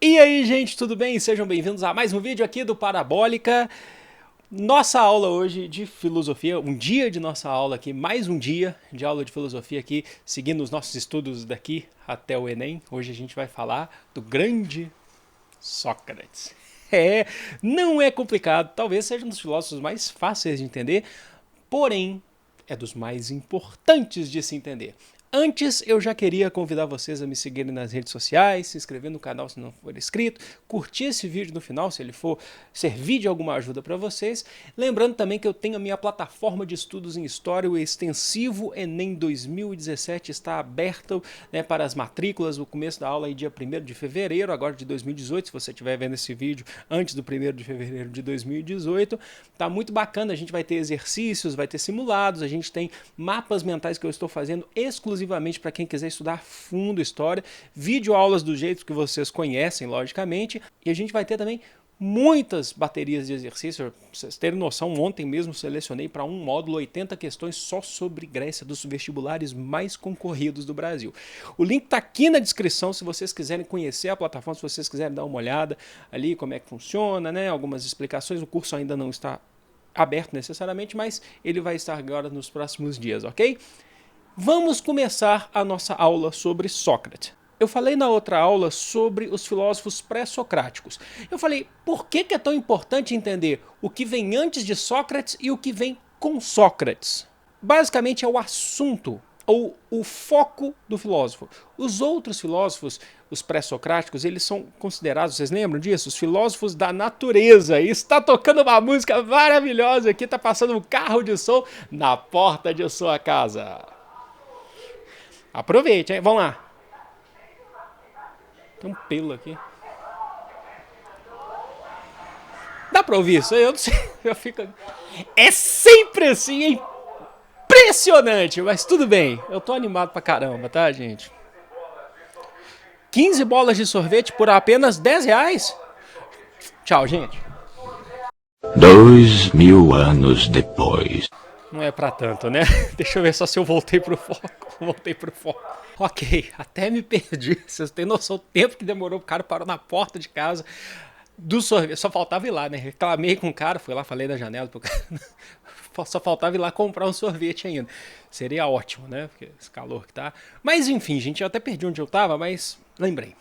E aí, gente, tudo bem? Sejam bem-vindos a mais um vídeo aqui do Parabólica. Nossa aula hoje de filosofia, um dia de nossa aula aqui, mais um dia de aula de filosofia aqui, seguindo os nossos estudos daqui até o Enem. Hoje a gente vai falar do grande Sócrates. Não é complicado, talvez seja um dos filósofos mais fáceis de entender, porém é dos mais importantes de se entender. Antes, eu já queria convidar vocês a me seguirem nas redes sociais, se inscrever no canal se não for inscrito, curtir esse vídeo no final se ele for servir de alguma ajuda para vocês. Lembrando também que eu tenho a minha plataforma de estudos em História, o extensivo Enem 2017 está aberto, né, para as matrículas. O começo da aula é dia 1º de fevereiro, agora de 2018, se você estiver vendo esse vídeo antes do 1º de fevereiro de 2018. Tá muito bacana, a gente vai ter exercícios, vai ter simulados, a gente tem mapas mentais que eu estou fazendo exclusivamente para quem quiser estudar fundo história, videoaulas do jeito que vocês conhecem, logicamente, e a gente vai ter também muitas baterias de exercício. Pra vocês terem noção, ontem mesmo selecionei para um módulo 80 questões só sobre Grécia, dos vestibulares mais concorridos do Brasil. O link está aqui na descrição se vocês quiserem conhecer a plataforma, se vocês quiserem dar uma olhada ali como é que funciona, né? Algumas explicações. O curso ainda não está aberto necessariamente, mas ele vai estar agora nos próximos dias, ok? Vamos começar a nossa aula sobre Sócrates. Eu falei na outra aula sobre os filósofos pré-socráticos. Eu falei, por que é tão importante entender o que vem antes de Sócrates e o que vem com Sócrates? Basicamente é o assunto, ou o foco do filósofo. Os outros filósofos, os pré-socráticos, eles são considerados, vocês lembram disso? Os filósofos da natureza. E está tocando uma música maravilhosa aqui, está passando um carro de som na porta de sua casa. Aproveite, hein? Vamos lá. Tem um pelo aqui. Dá pra ouvir isso aí? Eu não sei. Eu fico... É sempre assim, é impressionante. Mas tudo bem. Eu tô animado pra caramba, tá, gente? 15 bolas de sorvete por apenas R$10? Tchau, gente. 2000 anos depois. Não é pra tanto, né? Deixa eu ver só se eu voltei pro foco. Voltei pro foco. Ok, até me perdi. Vocês têm noção do tempo que demorou? O cara parou na porta de casa do sorvete. Só faltava ir lá, né? Reclamei com o cara, fui lá, falei da janela pro cara. Só faltava ir lá comprar um sorvete ainda. Seria ótimo, né? Porque esse calor que tá. Mas enfim, gente, eu até perdi onde eu tava, mas lembrei.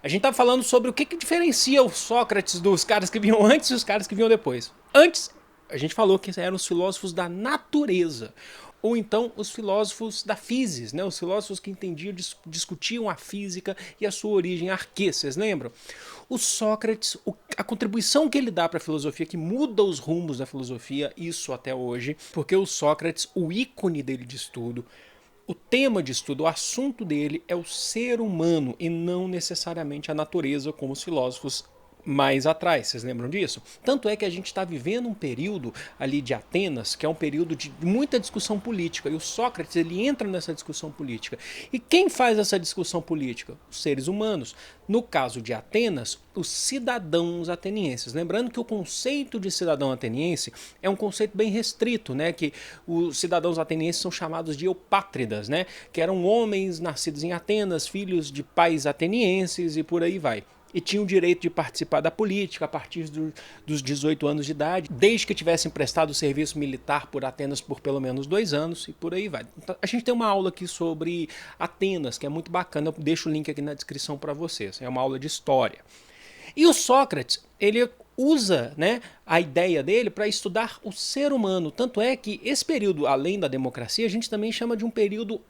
A gente tava falando sobre o que diferencia o Sócrates dos caras que vinham antes e os caras que vinham depois. Antes, a gente falou que eram os filósofos da natureza, ou então os filósofos da physis, né? Os filósofos que entendiam, discutiam a física e a sua origem arquê, vocês lembram? O Sócrates, a contribuição que ele dá para a filosofia, que muda os rumos da filosofia, isso até hoje, porque o Sócrates, o ícone dele de estudo, o tema de estudo, o assunto dele é o ser humano e não necessariamente a natureza, como os filósofos mais atrás, vocês lembram disso? Tanto é que a gente está vivendo um período ali de Atenas, que é um período de muita discussão política, e o Sócrates ele entra nessa discussão política. E quem faz essa discussão política? Os seres humanos. No caso de Atenas, os cidadãos atenienses. Lembrando que o conceito de cidadão ateniense é um conceito bem restrito, né? Que os cidadãos atenienses são chamados de eupátridas, né? Que eram homens nascidos em Atenas, filhos de pais atenienses e por aí vai. E tinham o direito de participar da política a partir dos 18 anos de idade, desde que tivessem prestado serviço militar por Atenas por pelo menos 2 anos e por aí vai. Então, a gente tem uma aula aqui sobre Atenas, que é muito bacana, eu deixo o link aqui na descrição para vocês, é uma aula de história. E o Sócrates, ele usa, né, a ideia dele para estudar o ser humano, tanto é que esse período, além da democracia, a gente também chama de um período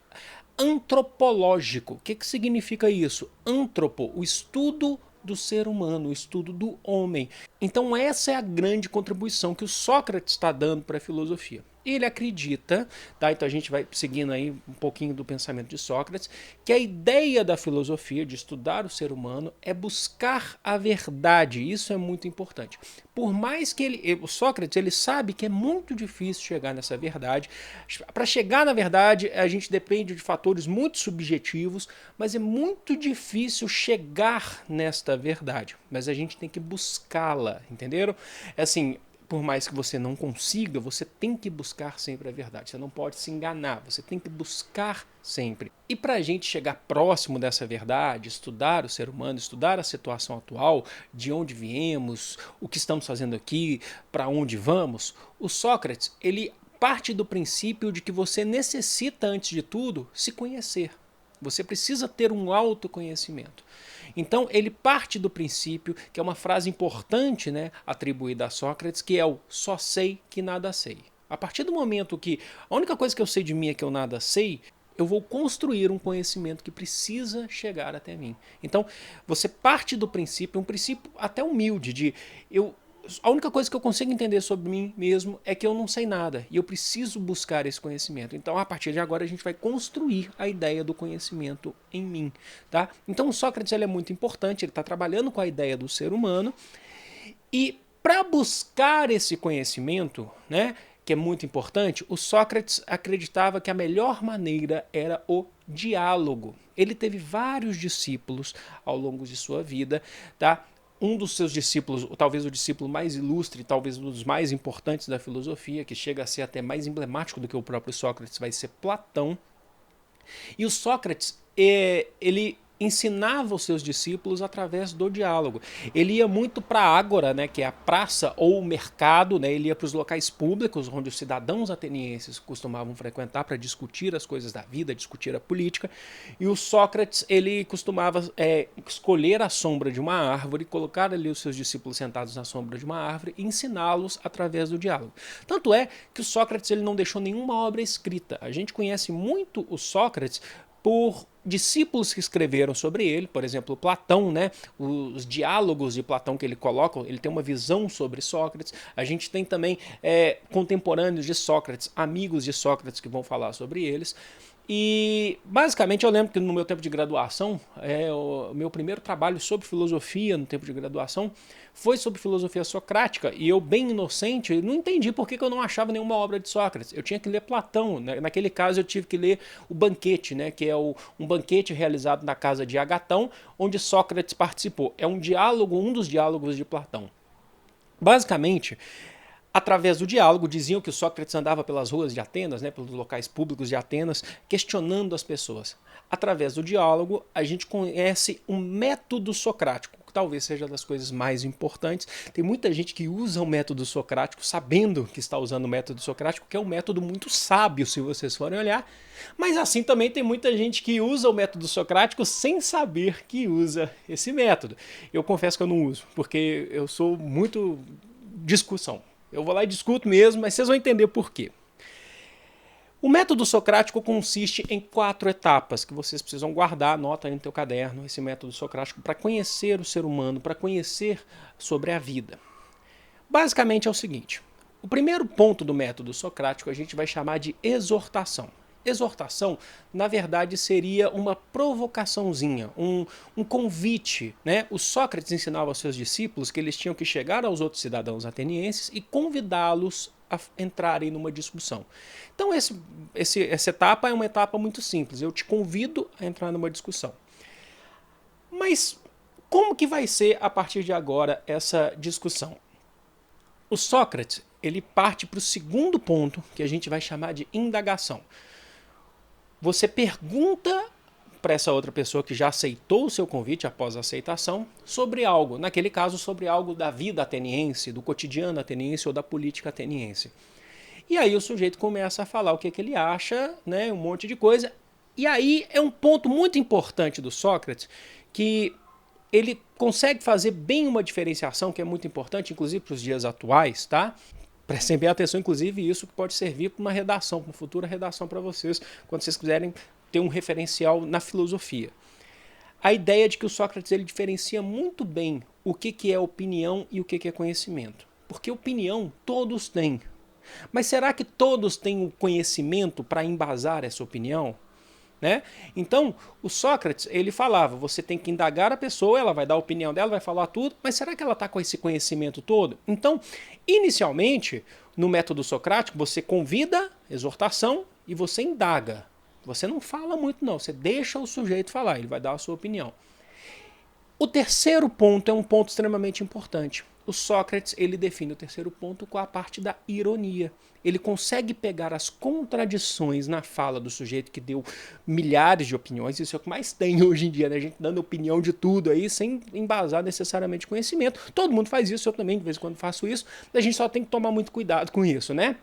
antropológico. O que significa isso? Antropo, o estudo do ser humano, o estudo do homem. Então essa é a grande contribuição que o Sócrates está dando para a filosofia. Ele acredita, tá? Então a gente vai seguindo aí um pouquinho do pensamento de Sócrates, que a ideia da filosofia, de estudar o ser humano, é buscar a verdade. Isso é muito importante. Por mais que o Sócrates, ele sabe que é muito difícil chegar nessa verdade. Para chegar na verdade, a gente depende de fatores muito subjetivos, mas é muito difícil chegar nesta verdade. Mas a gente tem que buscá-la, entenderam? É assim, por mais que você não consiga, você tem que buscar sempre a verdade. Você não pode se enganar, você tem que buscar sempre. E para a gente chegar próximo dessa verdade, estudar o ser humano, estudar a situação atual, de onde viemos, o que estamos fazendo aqui, para onde vamos, o Sócrates, ele parte do princípio de que você necessita, antes de tudo, se conhecer. Você precisa ter um autoconhecimento. Então ele parte do princípio, que é uma frase importante, né, atribuída a Sócrates, que é o só sei que nada sei. A partir do momento que a única coisa que eu sei de mim é que eu nada sei, eu vou construir um conhecimento que precisa chegar até mim. Então você parte do princípio, um princípio até humilde, de a única coisa que eu consigo entender sobre mim mesmo é que eu não sei nada e eu preciso buscar esse conhecimento. Então, a partir de agora, a gente vai construir a ideia do conhecimento em mim. Tá? Então, o Sócrates ele é muito importante, ele está trabalhando com a ideia do ser humano e para buscar esse conhecimento, né, que é muito importante, o Sócrates acreditava que a melhor maneira era o diálogo. Ele teve vários discípulos ao longo de sua vida, tá? Um dos seus discípulos, talvez o discípulo mais ilustre, talvez um dos mais importantes da filosofia, que chega a ser até mais emblemático do que o próprio Sócrates, vai ser Platão. E o Sócrates, ele ensinava os seus discípulos através do diálogo. Ele ia muito para a ágora, né, que é a praça ou o mercado, né, ele ia para os locais públicos onde os cidadãos atenienses costumavam frequentar para discutir as coisas da vida, discutir a política, e o Sócrates ele costumava escolher a sombra de uma árvore, colocar ali os seus discípulos sentados na sombra de uma árvore e ensiná-los através do diálogo. Tanto é que o Sócrates ele não deixou nenhuma obra escrita. A gente conhece muito o Sócrates por discípulos que escreveram sobre ele, por exemplo, Platão, né? Os diálogos de Platão que ele coloca, ele tem uma visão sobre Sócrates. A gente tem também contemporâneos de Sócrates, amigos de Sócrates que vão falar sobre eles. E basicamente eu lembro que no meu tempo de graduação, o meu primeiro trabalho sobre filosofia no tempo de graduação foi sobre filosofia socrática, e eu, bem inocente, não entendi por que eu não achava nenhuma obra de Sócrates. Eu tinha que ler Platão, né? Naquele caso eu tive que ler o Banquete, né? Que é um banquete realizado na casa de Agatão, onde Sócrates participou. É um diálogo, um dos diálogos de Platão. Basicamente, através do diálogo, diziam que o Sócrates andava pelas ruas de Atenas, né, pelos locais públicos de Atenas, questionando as pessoas. Através do diálogo, a gente conhece um método socrático, que talvez seja das coisas mais importantes. Tem muita gente que usa o método socrático sabendo que está usando o método socrático, que é um método muito sábio, se vocês forem olhar. Mas assim também tem muita gente que usa o método socrático sem saber que usa esse método. Eu confesso que eu não uso, porque eu sou muito discussão. Eu vou lá e discuto mesmo, mas vocês vão entender por quê. O método socrático consiste em 4 etapas que vocês precisam guardar, anota aí no teu caderno, esse método socrático, para conhecer o ser humano, para conhecer sobre a vida. Basicamente é o seguinte, o primeiro ponto do método socrático a gente vai chamar de exortação. Exortação, na verdade, seria uma provocaçãozinha, um convite, né? O Sócrates ensinava aos seus discípulos que eles tinham que chegar aos outros cidadãos atenienses e convidá-los a entrarem numa discussão. Então essa etapa é uma etapa muito simples, eu te convido a entrar numa discussão. Mas como que vai ser a partir de agora essa discussão? O Sócrates, ele parte para o segundo ponto, que a gente vai chamar de indagação. Você pergunta para essa outra pessoa que já aceitou o seu convite após a aceitação sobre algo, naquele caso sobre algo da vida ateniense, do cotidiano ateniense ou da política ateniense. E aí o sujeito começa a falar o que ele acha, né, um monte de coisa. E aí é um ponto muito importante do Sócrates, que ele consegue fazer bem uma diferenciação que é muito importante, inclusive para os dias atuais, tá? Prestem bem atenção, inclusive, isso que pode servir para uma redação, para uma futura redação para vocês, quando vocês quiserem ter um referencial na filosofia. A ideia de que o Sócrates ele diferencia muito bem o que é opinião e o que é conhecimento. Porque opinião todos têm. Mas será que todos têm o conhecimento para embasar essa opinião? Né? Então, o Sócrates, ele falava, você tem que indagar a pessoa, ela vai dar a opinião dela, vai falar tudo, mas será que ela está com esse conhecimento todo? Então, inicialmente, no método socrático, você convida, exortação, e você indaga. Você não fala muito não, você deixa o sujeito falar, ele vai dar a sua opinião. O terceiro ponto é um ponto extremamente importante. o Sócrates ele define o terceiro ponto com a parte da ironia. Ele consegue pegar as contradições na fala do sujeito que deu milhares de opiniões, isso é o que mais tem hoje em dia, né? A gente dando opinião de tudo aí, sem embasar necessariamente conhecimento. Todo mundo faz isso, eu também de vez em quando faço isso, a gente só tem que tomar muito cuidado com isso, né?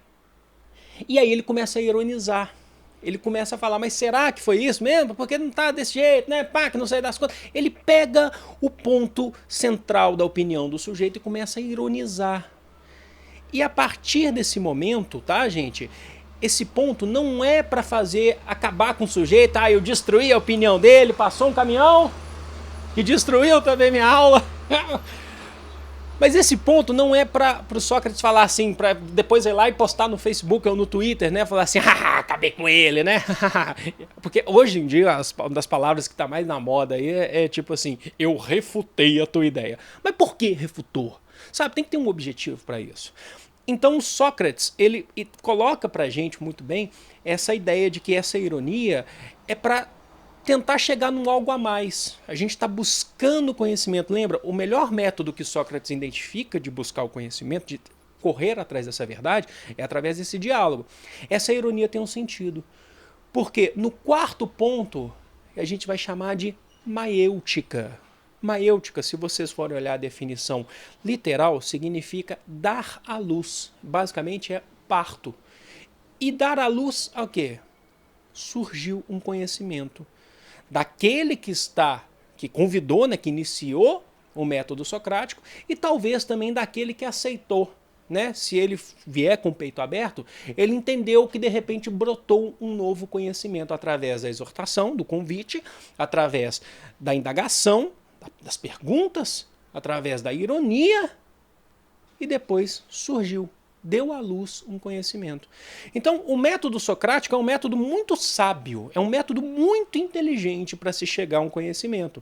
E aí ele começa a ironizar. Ele começa a falar, mas será que foi isso mesmo? Porque não tá desse jeito, né? Pá, que não sei das contas. Ele pega o ponto central da opinião do sujeito e começa a ironizar. E a partir desse momento, tá, gente? Esse ponto não é para fazer acabar com o sujeito. Ah, eu destruí a opinião dele, passou um caminhão que destruiu também minha aula. Mas esse ponto não é para o Sócrates falar assim, para depois ir lá e postar no Facebook ou no Twitter, né? Falar assim, haha, acabei com ele, né? Porque hoje em dia, uma das palavras que está mais na moda aí é tipo assim, eu refutei a tua ideia. Mas por que refutou? Sabe, tem que ter um objetivo para isso. Então o Sócrates, ele coloca pra gente muito bem essa ideia de que essa ironia é para tentar chegar num algo a mais. A gente está buscando conhecimento. Lembra? O melhor método que Sócrates identifica de buscar o conhecimento, de correr atrás dessa verdade, é através desse diálogo. Essa ironia tem um sentido. Porque no quarto ponto, a gente vai chamar de maiêutica. Maiêutica, se vocês forem olhar a definição literal, significa dar à luz. Basicamente é parto. E dar à luz ao quê? Surgiu um conhecimento daquele que convidou, né, que iniciou o método socrático, e talvez também daquele que aceitou, né? Se ele vier com o peito aberto, ele entendeu que de repente brotou um novo conhecimento através da exortação, do convite, através da indagação, das perguntas, através da ironia, e depois surgiu, deu à luz um conhecimento. Então, o método socrático é um método muito sábio, é um método muito inteligente para se chegar a um conhecimento.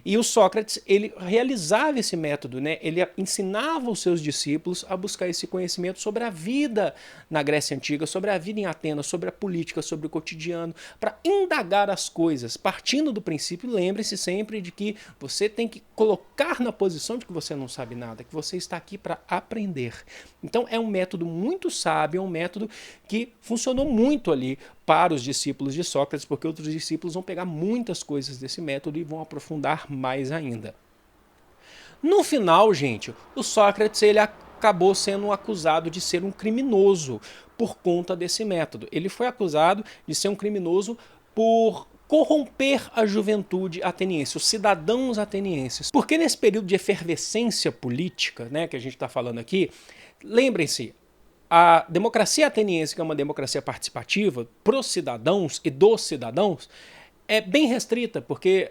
E o Sócrates, ele realizava esse método, né? Ele ensinava os seus discípulos a buscar esse conhecimento sobre a vida na Grécia Antiga, sobre a vida em Atenas, sobre a política, sobre o cotidiano, para indagar as coisas, partindo do princípio, lembre-se sempre de que você tem que colocar na posição de que você não sabe nada, que você está aqui para aprender. Então é um método muito sábio, é um método que funcionou muito ali para os discípulos de Sócrates, porque outros discípulos vão pegar muitas coisas desse método e vão aprofundar mais ainda. No final, gente, o Sócrates ele acabou sendo acusado de ser um criminoso por conta desse método. Ele foi acusado de ser um criminoso por corromper a juventude ateniense, os cidadãos atenienses. Porque nesse período de efervescência política, né, que a gente está falando aqui, lembrem-se, a democracia ateniense, que é uma democracia participativa, para os cidadãos e dos cidadãos, é bem restrita, porque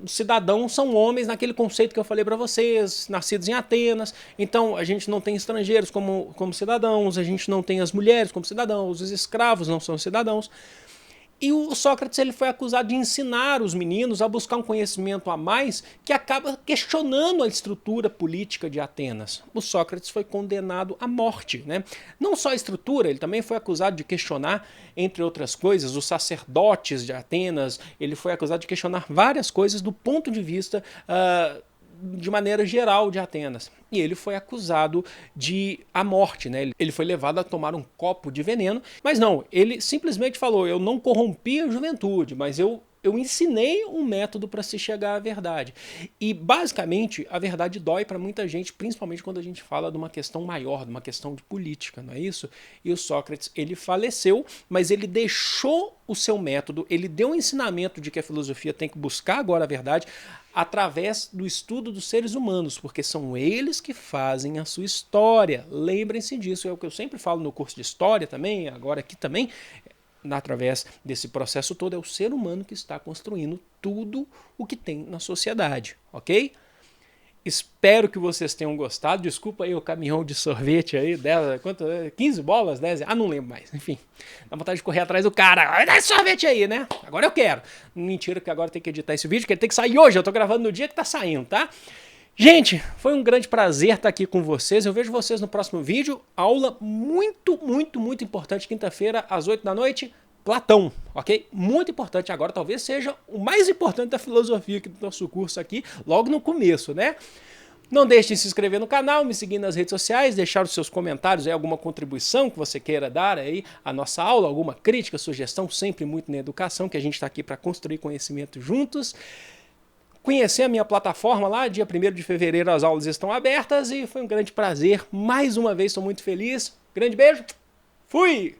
os cidadãos são homens naquele conceito que eu falei para vocês, nascidos em Atenas, então a gente não tem estrangeiros como cidadãos, a gente não tem as mulheres como cidadãos, os escravos não são cidadãos. E o Sócrates ele foi acusado de ensinar os meninos a buscar um conhecimento a mais que acaba questionando a estrutura política de Atenas. O Sócrates foi condenado à morte, né? Não só a estrutura, ele também foi acusado de questionar, entre outras coisas, os sacerdotes de Atenas, ele foi acusado de questionar várias coisas do ponto de vista de maneira geral de Atenas. E ele foi acusado de a morte, né? Ele foi levado a tomar um copo de veneno, mas não, ele simplesmente falou, eu não corrompi a juventude, mas eu ensinei um método para se chegar à verdade. E basicamente a verdade dói para muita gente, principalmente quando a gente fala de uma questão maior, de uma questão de política, não é isso? E o Sócrates, ele faleceu, mas ele deixou o seu método, ele deu um ensinamento de que a filosofia tem que buscar agora a verdade através do estudo dos seres humanos, porque são eles que fazem a sua história. Lembrem-se disso, é o que eu sempre falo no curso de história também, agora aqui também, através desse processo todo, é o ser humano que está construindo tudo o que tem na sociedade, ok? Espero que vocês tenham gostado. Desculpa aí o caminhão de sorvete aí, 15 bolas? 10? Ah, não lembro mais. Enfim, dá vontade de correr atrás do cara. Dá esse sorvete aí, né? Agora eu quero. Mentira que agora tem que editar esse vídeo, que ele tem que sair hoje. Eu tô gravando no dia que tá saindo, tá? Gente, foi um grande prazer estar aqui com vocês. Eu vejo vocês no próximo vídeo. Aula muito, muito, muito importante. Quinta-feira, às 8 da noite. Platão, ok? Muito importante agora, talvez seja o mais importante da filosofia aqui do nosso curso aqui, logo no começo, né? Não deixe de se inscrever no canal, me seguir nas redes sociais, deixar os seus comentários, aí, alguma contribuição que você queira dar aí à nossa aula, alguma crítica, sugestão, sempre muito na educação, que a gente está aqui para construir conhecimento juntos. Conhecer a minha plataforma lá, dia 1º de fevereiro as aulas estão abertas e foi um grande prazer. Mais uma vez, estou muito feliz. Grande beijo, fui!